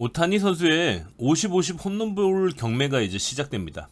오타니 선수의 50-50 홈런볼 경매가 이제 시작됩니다.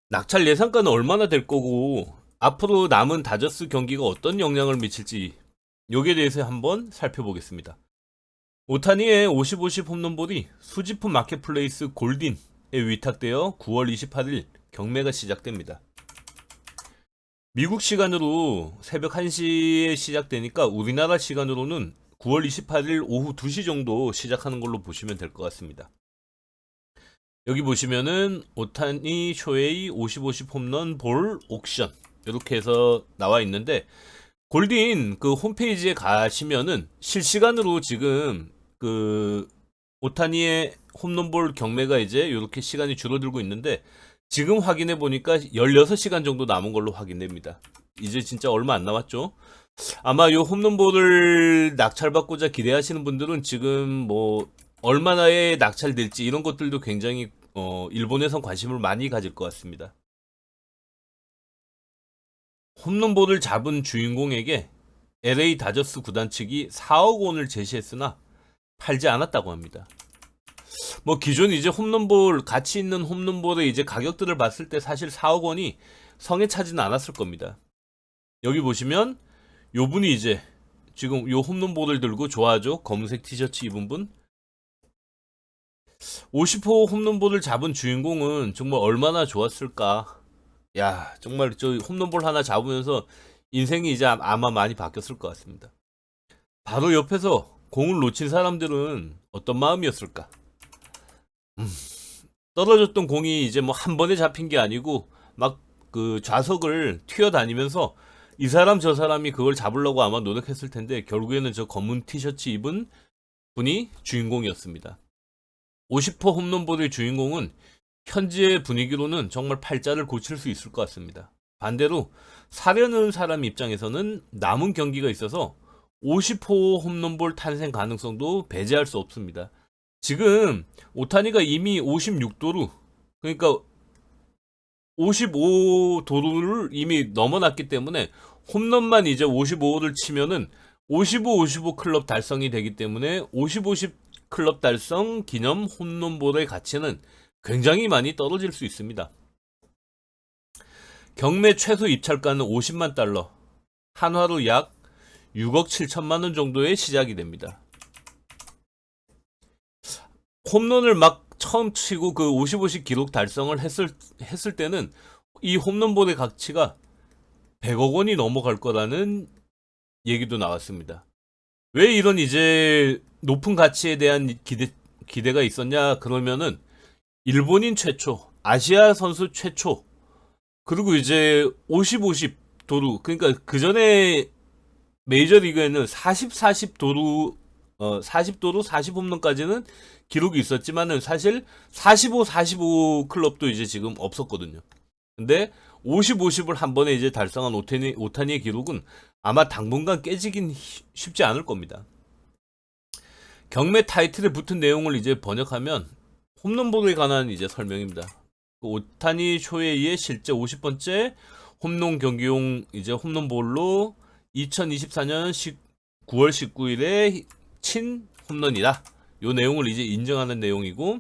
낙찰 예상가는 얼마나 될 거고 앞으로 남은 다저스 경기가 어떤 영향을 미칠지 여기에 대해서 한번 살펴보겠습니다. 오타니의 50-50 홈런볼이 수지품 마켓플레이스 골딘에 위탁되어 9월 28일 경매가 시작됩니다. 미국 시간으로 새벽 1시에 시작되니까 우리나라 시간으로는 9월 28일 오후 2시 정도 시작하는 걸로 보시면 될 것 같습니다. 여기 보시면은 오타니 쇼헤이 50-50 홈런 볼 옥션 이렇게 해서 나와 있는데 골딘 그 홈페이지에 가시면은 실시간으로 지금 그 오타니의 홈런볼 경매가 이제 이렇게 시간이 줄어들고 있는데 지금 확인해 보니까 16시간 정도 남은 걸로 확인됩니다. 이제 진짜 얼마 안 남았죠. 아마 요 홈런볼을 낙찰받고자 기대하시는 분들은 지금 뭐 얼마나에 낙찰될지 이런 것들도 굉장히 일본에선 관심을 많이 가질 것 같습니다. 홈런볼을 잡은 주인공에게 LA 다저스 구단 측이 4억 원을 제시했으나 팔지 않았다고 합니다. 뭐 기존 이제 홈런볼 가치 있는 홈런볼의 이제 가격들을 봤을 때 사실 4억 원이 성에 차지는 않았을 겁니다. 여기 보시면 요 분이 이제 지금 요 홈런볼을 들고 좋아하죠. 검은색 티셔츠 입은 분. 50호 홈런볼을 잡은 주인공은 정말 얼마나 좋았을까. 야, 정말 저 홈런볼 하나 잡으면서 인생이 이제 아마 많이 바뀌었을 것 같습니다. 바로 옆에서 공을 놓친 사람들은 어떤 마음이었을까? 떨어졌던 공이 이제 뭐 한 번에 잡힌 게 아니고 막 그 좌석을 튀어다니면서 이 사람 저 사람이 그걸 잡으려고 아마 노력했을 텐데 결국에는 저 검은 티셔츠 입은 분이 주인공이었습니다. 50호 홈런볼의 주인공은 현지의 분위기로는 정말 팔자를 고칠 수 있을 것 같습니다. 반대로 사려는 사람 입장에서는 남은 경기가 있어서 50호 홈런볼 탄생 가능성도 배제할 수 없습니다. 지금 오타니가 이미 56도루 그러니까 55도루를 이미 넘어났기 때문에 홈런만 이제 55를 치면은 55-55 클럽 달성이 되기 때문에 50-50 클럽 달성 기념 홈런볼의 가치는 굉장히 많이 떨어질 수 있습니다. 경매 최소 입찰가는 50만 달러, 한화로 약 6억 7천만 원 정도에 시작이 됩니다. 홈런을 막 처음 치고 그 50-50 기록 달성을 했을 때는 이 홈런볼의 가치가 100억 원이 넘어갈 거라는 얘기도 나왔습니다. 왜 이런 이제 높은 가치에 대한 기대가 있었냐 그러면은 일본인 최초, 아시아 선수 최초, 그리고 이제 50-50 도루, 그러니까 그 전에 메이저리그에는 40-40 도루, 40도루 40홈런까지는 기록이 있었지만은 사실 45-45 클럽도 이제 지금 없었거든요. 근데 50-50을 한 번에 이제 달성한 오타니의 기록은 아마 당분간 깨지긴 쉽지 않을 겁니다. 경매 타이틀에 붙은 내용을 이제 번역하면 홈런볼에 관한 이제 설명입니다. 오타니 쇼헤이의 실제 50번째 홈런 경기용 이제 홈런볼로 2024년 9월 19일에 친 홈런이다. 요 내용을 이제 인정하는 내용이고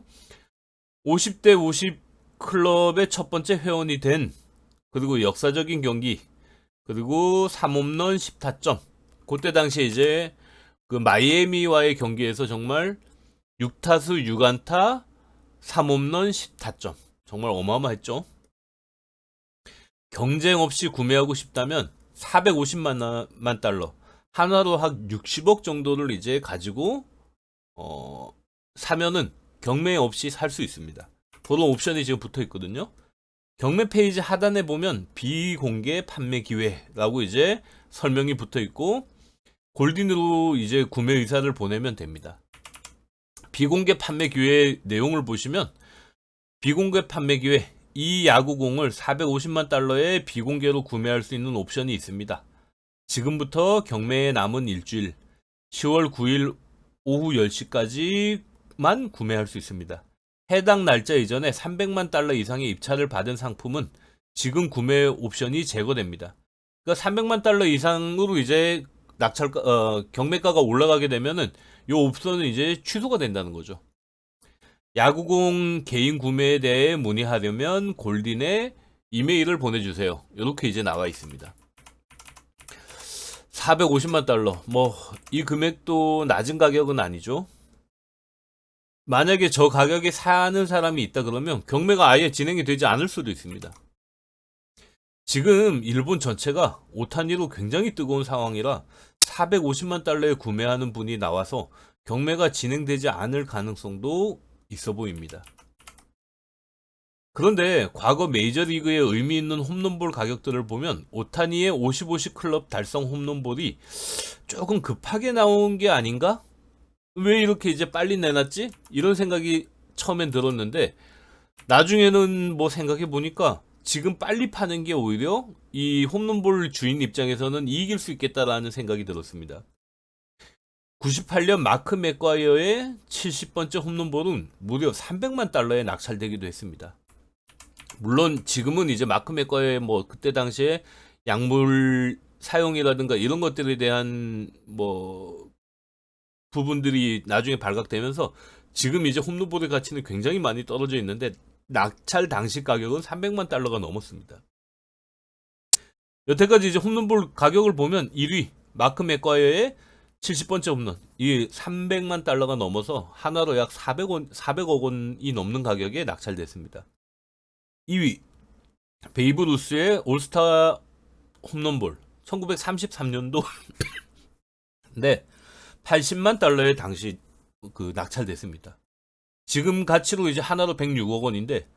50대 50 클럽의 첫 번째 회원이 된 그리고 역사적인 경기 그리고 3홈런 10타점 그때 당시에 이제 그 마이애미와의 경기에서 정말 6타수 6안타 3홈런 10타점 정말 어마어마했죠. 경쟁 없이 구매하고 싶다면 450만 달러 한화로 한 60억 정도를 이제 가지고 사면은 경매 없이 살 수 있습니다. 그런 옵션이 지금 붙어 있거든요. 경매 페이지 하단에 보면 비공개 판매 기회라고 이제 설명이 붙어 있고 골딘으로 이제 구매 의사를 보내면 됩니다. 비공개 판매 기회 내용을 보시면 비공개 판매 기회 이 야구공을 450만 달러에 비공개로 구매할 수 있는 옵션이 있습니다. 지금부터 경매에 남은 일주일 10월 9일 오후 10시까지만 구매할 수 있습니다. 해당 날짜 이전에 300만 달러 이상의 입찰을 받은 상품은 지금 구매 옵션이 제거됩니다. 그러니까 300만 달러 이상으로 이제 경매가가 올라가게 되면은 이 옵션은 이제 취소가 된다는 거죠. 야구공 개인 구매에 대해 문의하려면 골딘에 이메일을 보내주세요. 이렇게 이제 나와 있습니다. 450만 달러. 뭐 이 금액도 낮은 가격은 아니죠. 만약에 저 가격에 사는 사람이 있다 그러면 경매가 아예 진행이 되지 않을 수도 있습니다. 지금 일본 전체가 오타니로 굉장히 뜨거운 상황이라 450만 달러에 구매하는 분이 나와서 경매가 진행되지 않을 가능성도 있어 보입니다. 그런데 과거 메이저리그에 의미 있는 홈런볼 가격들을 보면 오타니의 55식 클럽 달성 홈런볼이 조금 급하게 나온 게 아닌가? 왜 이렇게 이제 빨리 내놨지? 이런 생각이 처음엔 들었는데 나중에는 뭐 생각해 보니까 지금 빨리 파는 게 오히려 이 홈런볼 주인 입장에서는 이길 수 있겠다라는 생각이 들었습니다. 98년 마크 맥과이어의 70번째 홈런볼은 무려 300만 달러에 낙찰되기도 했습니다. 물론 지금은 이제 마크 맥과이어의 뭐 그때 당시에 약물 사용이라든가 이런 것들에 대한 뭐 부분들이 나중에 발각되면서 지금 이제 홈런볼의 가치는 굉장히 많이 떨어져 있는데 낙찰 당시 가격은 300만 달러가 넘었습니다. 여태까지 이제 홈런볼 가격을 보면 1위 마크 맥과이어의 70번째 홈런 이 300만 달러가 넘어서 하나로 약 400억 원이 넘는 가격에 낙찰됐습니다. 2위 베이브 루스의 올스타 홈런볼 1933년도 네 80만 달러에 당시 그 낙찰됐습니다. 지금 가치로 이제 하나로 106억 원인데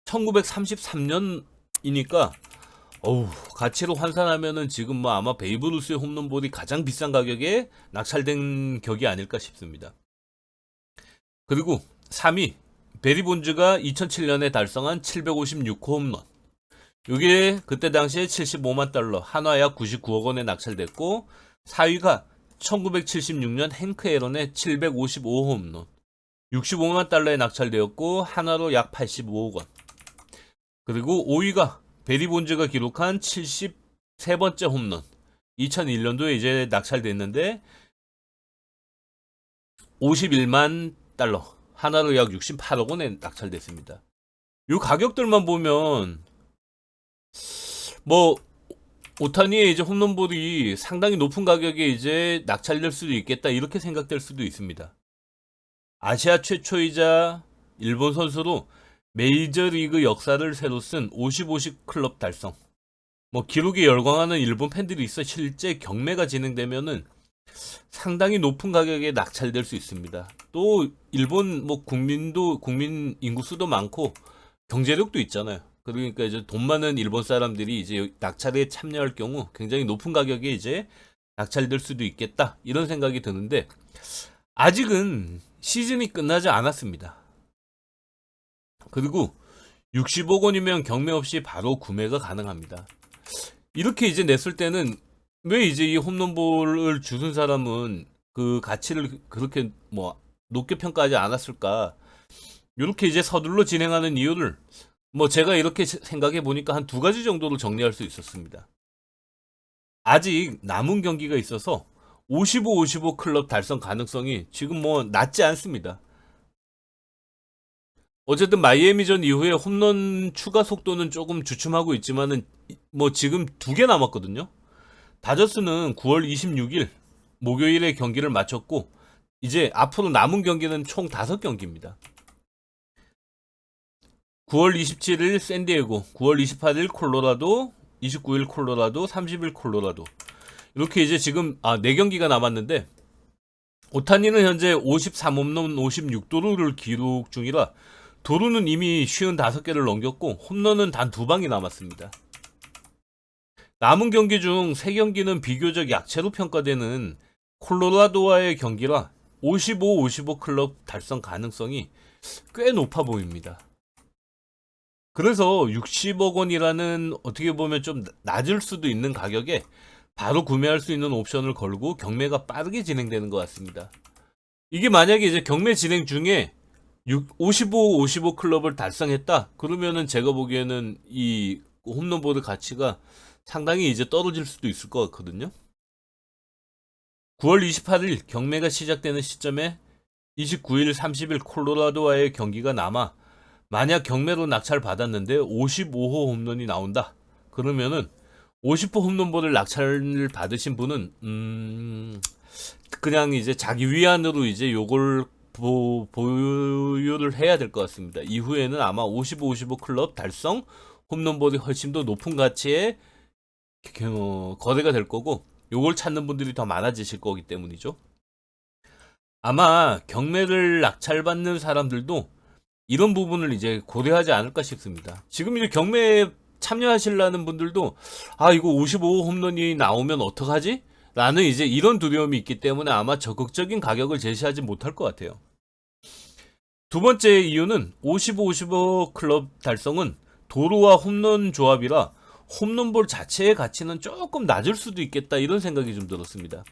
1933년이니까 어우 가치로 환산하면은 지금 뭐 아마 베이브 루스의 홈런볼이 가장 비싼 가격에 낙찰된 격이 아닐까 싶습니다. 그리고 3위 베리 본즈가 2007년에 달성한 756호 홈런. 이게 그때 당시에 75만 달러, 한화 약 99억 원에 낙찰됐고 4위가 1976년 행크 에런의 755호 홈런. 65만 달러에 낙찰되었고 한화로 약 85억 원. 그리고 5위가 베리 본즈가 기록한 73번째 홈런. 2001년도에 이제 낙찰됐는데 51만 달러. 하나로 약 68억 원에 낙찰됐습니다. 이 가격들만 보면 뭐 오타니의 이제 홈런볼이 상당히 높은 가격에 이제 낙찰될 수도 있겠다 이렇게 생각될 수도 있습니다. 아시아 최초이자 일본 선수로 메이저리그 역사를 새로 쓴 55식 클럽 달성. 뭐 기록에 열광하는 일본 팬들이 있어 실제 경매가 진행되면은 상당히 높은 가격에 낙찰될 수 있습니다. 또 일본 뭐 국민 인구 수도 많고 경제력도 있잖아요. 그러니까 이제 돈 많은 일본 사람들이 이제 낙찰에 참여할 경우 굉장히 높은 가격에 이제 낙찰될 수도 있겠다 이런 생각이 드는데 아직은 시즌이 끝나지 않았습니다. 그리고 60억 원이면 경매 없이 바로 구매가 가능합니다. 이렇게 이제 냈을 때는 왜 이제 이 홈런볼을 주는 사람은 그 가치를 그렇게 뭐 높게 평가하지 않았을까? 이렇게 이제 서둘러 진행하는 이유를 뭐 제가 이렇게 생각해 보니까 한 두 가지 정도로 정리할 수 있었습니다. 아직 남은 경기가 있어서 55 클럽 달성 가능성이 지금 뭐 낮지 않습니다. 어쨌든 마이애미전 이후에 홈런 추가 속도는 조금 주춤하고 있지만은 뭐 지금 2개 남았거든요. 다저스는 9월 26일 목요일에 경기를 마쳤고 이제 앞으로 남은 경기는 총 5경기입니다. 9월 27일 샌디에고, 9월 28일 콜로라도, 29일 콜로라도, 30일 콜로라도. 이렇게 이제 지금 4경기가 남았는데 오타니는 현재 53홈런 56도루를 기록 중이라 도루는 이미 55개를 넘겼고 홈런은 단 2방이 남았습니다. 남은 경기 중 3경기는 비교적 약체로 평가되는 콜로라도와의 경기라 55 클럽 달성 가능성이 꽤 높아 보입니다. 그래서 60억 원이라는 어떻게 보면 좀 낮을 수도 있는 가격에 바로 구매할 수 있는 옵션을 걸고 경매가 빠르게 진행되는 것 같습니다. 이게 만약에 이제 경매 진행 중에 55 클럽을 달성했다 그러면은 제가 보기에는 이 홈런볼의 가치가 상당히 이제 떨어질 수도 있을 것 같거든요. 9월 28일 경매가 시작되는 시점에 29일, 30일 콜로라도와의 경기가 남아 만약 경매로 낙찰 받았는데 55호 홈런이 나온다. 그러면은 50호 홈런볼을 낙찰을 받으신 분은 그냥 이제 자기 위안으로 이제 요걸 보유를 해야 될 것 같습니다. 이후에는 아마 55, 55 클럽 달성 홈런볼이 훨씬 더 높은 가치의 거래가 될 거고, 요걸 찾는 분들이 더 많아지실 거기 때문이죠. 아마 경매를 낙찰받는 사람들도 이런 부분을 이제 고려하지 않을까 싶습니다. 지금 이제 경매에 참여하시려는 분들도 이거 55 홈런이 나오면 어떡하지? 라는 이제 이런 두려움이 있기 때문에 아마 적극적인 가격을 제시하지 못할 것 같아요. 두 번째 이유는 55, 55 클럽 달성은 도루와 홈런 조합이라 홈런볼 자체의 가치는 조금 낮을 수도 있겠다, 이런 생각이 좀 들었습니다.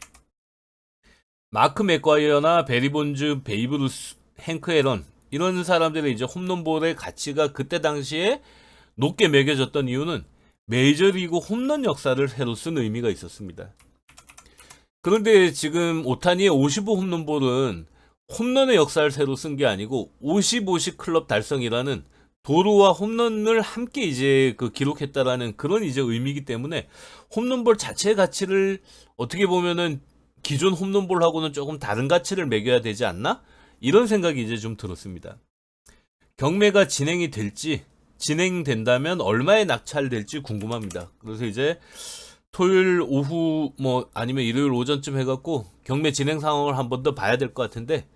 마크 맥과이어나 베리 본즈, 베이브 루스, 행크 앨런, 이런 사람들의 이제 홈런볼의 가치가 그때 당시에 높게 매겨졌던 이유는 메이저리그 홈런 역사를 새로 쓴 의미가 있었습니다. 그런데 지금 오타니의 55 홈런볼은 홈런의 역사를 새로 쓴 게 아니고 55식 클럽 달성이라는 도루와 홈런을 함께 이제 기록했다라는 그런 이제 의미이기 때문에 홈런볼 자체의 가치를 어떻게 보면은 기존 홈런볼하고는 조금 다른 가치를 매겨야 되지 않나? 이런 생각이 이제 좀 들었습니다. 경매가 진행된다면 얼마에 낙찰될지 궁금합니다. 그래서 이제 토요일 오후 아니면 일요일 오전쯤 해갖고 경매 진행 상황을 한 번 더 봐야 될 것 같은데,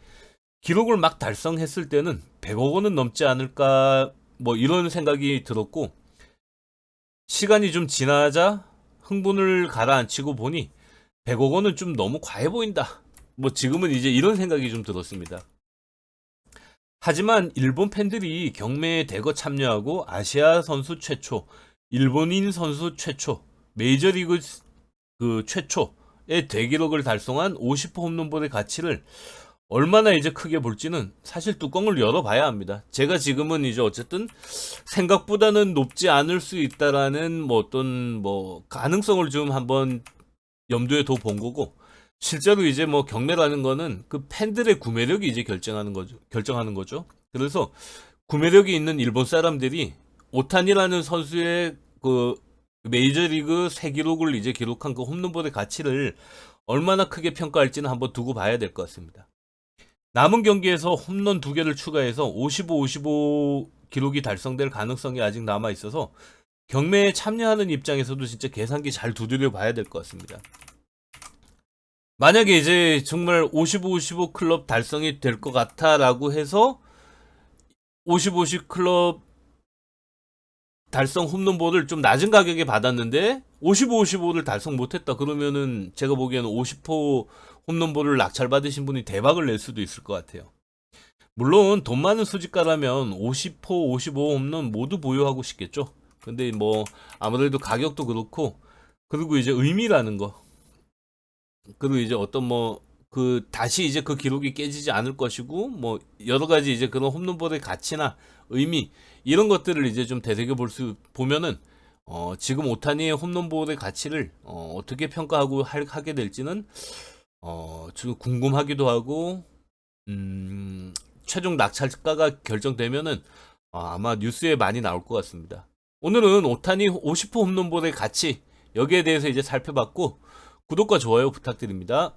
기록을 막 달성했을 때는 100억 원은 넘지 않을까 이런 생각이 들었고, 시간이 좀 지나자 흥분을 가라앉히고 보니 100억 원은 좀 너무 과해 보인다. 지금은 이제 이런 생각이 좀 들었습니다. 하지만 일본 팬들이 경매에 대거 참여하고 아시아 선수 최초, 일본인 선수 최초, 메이저리그 최초의 대기록을 달성한 50호 홈런볼의 가치를 얼마나 이제 크게 볼지는 사실 뚜껑을 열어봐야 합니다. 제가 지금은 이제 어쨌든 생각보다는 높지 않을 수 있다라는 어떤 가능성을 좀 한번 염두에 둬 본 거고, 실제로 이제 경매라는 거는 그 팬들의 구매력이 이제 결정하는 거죠. 그래서 구매력이 있는 일본 사람들이 오타니라는 선수의 메이저리그 새 기록을 이제 기록한 그 홈런볼의 가치를 얼마나 크게 평가할지는 한번 두고 봐야 될 것 같습니다. 남은 경기에서 홈런 2개를 추가해서 55, 55 기록이 달성될 가능성이 아직 남아 있어서 경매에 참여하는 입장에서도 진짜 계산기 잘 두드려 봐야 될 것 같습니다. 만약에 이제 정말 55, 55 클럽 달성이 될 것 같아라고 해서 55식 클럽 달성 홈런볼을 좀 낮은 가격에 받았는데 55, 55를 달성 못했다 그러면은 제가 보기에는 50호 홈런볼을 낙찰받으신 분이 대박을 낼 수도 있을 것 같아요. 물론 돈 많은 수집가라면 50호, 55 홈런 모두 보유하고 싶겠죠. 근데 아무래도 가격도 그렇고, 그리고 이제 의미라는 거, 그리고 이제 어떤 다시 이제 그 기록이 깨지지 않을 것이고, 여러 가지 이제 그런 홈런볼의 가치나 의미, 이런 것들을 이제 좀 되새겨 보면은, 지금 오타니의 홈런볼의 가치를, 어떻게 평가하고 하게 될지는, 좀 궁금하기도 하고, 최종 낙찰가가 결정되면은, 아마 뉴스에 많이 나올 것 같습니다. 오늘은 오타니 50호 홈런볼의 가치, 여기에 대해서 이제 살펴봤고, 구독과 좋아요 부탁드립니다.